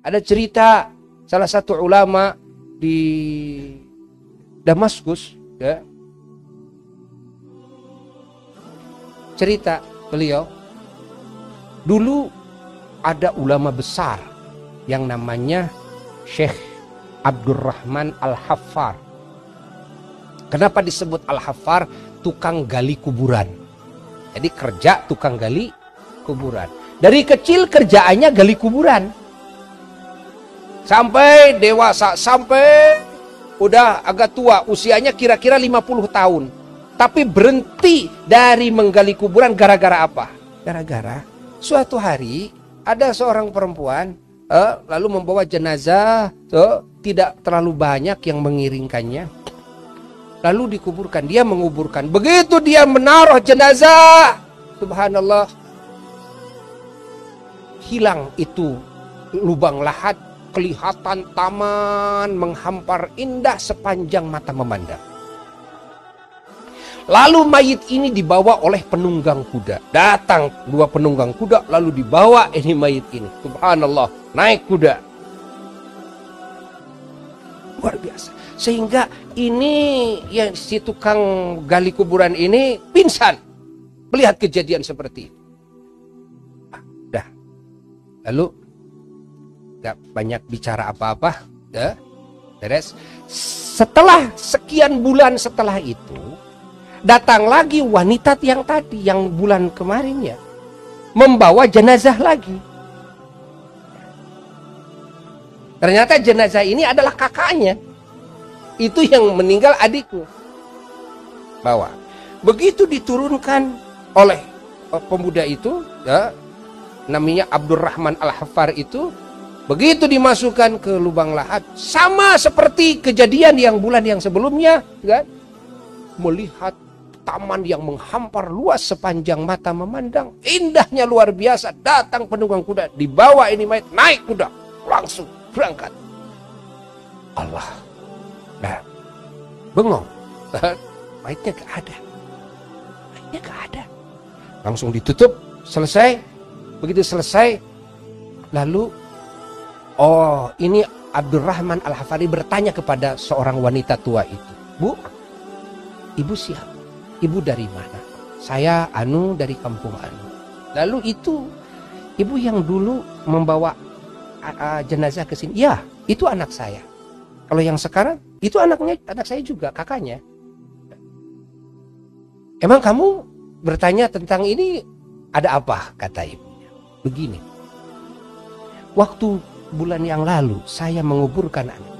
Ada cerita salah satu ulama di Damaskus, ya. Cerita beliau, dulu ada ulama besar yang namanya Syekh Abdurrahman Al-Haffar. Kenapa disebut Al-Haffar? Tukang gali kuburan. Jadi kerja tukang gali kuburan. Dari kecil kerjaannya gali kuburan. Sampai dewasa, sampai udah agak tua, usianya kira-kira 50 tahun. Tapi berhenti dari menggali kuburan gara-gara apa? Gara-gara suatu hari ada seorang perempuan lalu membawa jenazah, tidak terlalu banyak yang mengiringkannya. Lalu dikuburkan, dia menguburkan. Begitu dia menaruh jenazah, subhanallah, hilang itu lubang lahat, kelihatan taman menghampar indah sepanjang mata memandang. Lalu mayit ini dibawa oleh penunggang kuda. Datang 2 penunggang kuda, lalu dibawa ini mayit ini. Subhanallah, naik kuda. Luar biasa. Sehingga ini yang si tukang gali kuburan ini pingsan melihat kejadian seperti itu. Dah. Lalu gak banyak bicara apa-apa. Beres. Setelah sekian bulan setelah itu, datang lagi wanita yang tadi, yang bulan kemarin ya, membawa jenazah lagi. Ternyata jenazah ini adalah kakaknya. Itu yang meninggal adiknya. Bawa. Begitu diturunkan oleh pemuda itu, ya, namanya Abdurrahman Al-Haffar itu, begitu dimasukkan ke lubang lahat, sama seperti kejadian yang bulan yang sebelumnya, kan? Melihat taman yang menghampar luas sepanjang mata memandang, indahnya luar biasa. Datang penunggang kuda, dibawa ini mayat, naik kuda, langsung berangkat. Allah, nah, bengong, mayatnya gak ada, mayatnya gak ada. Langsung ditutup, selesai. Begitu selesai, lalu, oh, ini Abdurrahman Al-Haffari bertanya kepada seorang wanita tua itu, Bu, ibu siapa? Ibu dari mana? Saya Anu dari kampung Anu. Lalu itu ibu yang dulu membawa jenazah ke sini. Ya, itu anak saya. Kalau yang sekarang itu anak saya juga, kakaknya. Emang kamu bertanya tentang ini ada apa? Kata ibunya. Begini. Waktu bulan yang lalu saya menguburkan anak.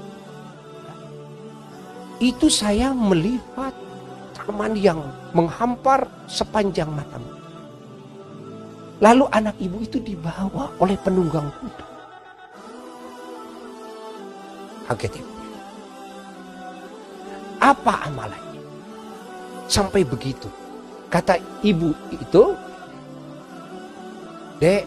Itu saya melihat taman yang menghampar sepanjang matamu. Lalu anak ibu itu dibawa oleh penunggang kuda. Kaget ibu. Apa amalannya? Sampai begitu. Kata ibu itu, Dek,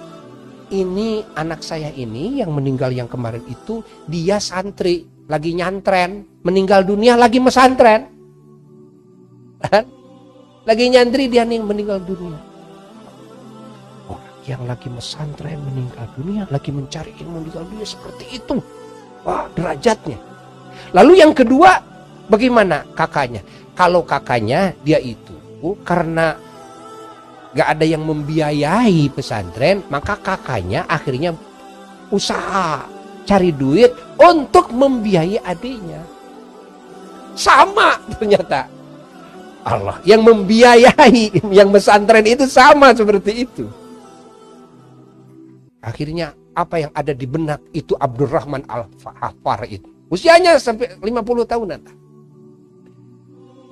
ini anak saya ini yang meninggal yang kemarin itu, dia santri, lagi nyantren, meninggal dunia lagi mesantren. Lagi nyantri dia nih meninggal dunia. Orang yang lagi mesantren meninggal dunia, lagi mencari ilmu meninggal dunia seperti itu. Wah, derajatnya. Lalu yang kedua, bagaimana kakaknya? Kalau kakaknya dia itu karena gak ada yang membiayai pesantren, maka kakaknya akhirnya usaha cari duit untuk membiayai adiknya. Sama ternyata. Allah yang membiayai yang pesantren itu sama seperti itu. Akhirnya apa yang ada di benak itu Abdurrahman Al-Haffar itu. Usianya sampai 50 tahunan.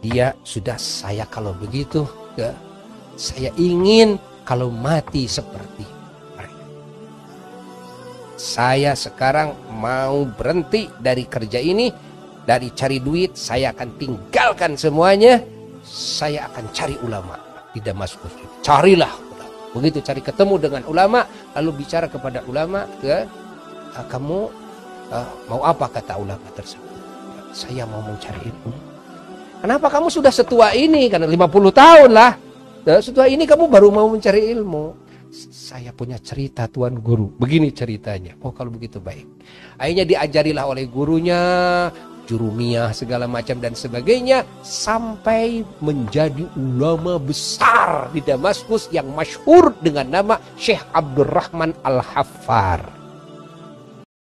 Dia sudah, saya kalau begitu, ya, saya ingin kalau mati seperti mereka. Saya sekarang mau berhenti dari kerja ini, dari cari duit, saya akan tinggalkan semuanya. Saya akan cari ulama di Damaskus. Carilah. Begitu cari ketemu dengan ulama, lalu bicara kepada ulama, ya, kamu mau apa, kata ulama tersebut? Saya mau mencari ilmu. Kenapa kamu sudah setua ini? Karena 50 tahun lah. Setua ini kamu baru mau mencari ilmu. Saya punya cerita Tuan Guru. Begini ceritanya. Oh kalau begitu baik. Akhirnya diajarilah oleh gurunya jurumiyah segala macam dan sebagainya. Sampai menjadi ulama besar di Damaskus yang masyhur dengan nama Syekh Abdurrahman Al-Haffar.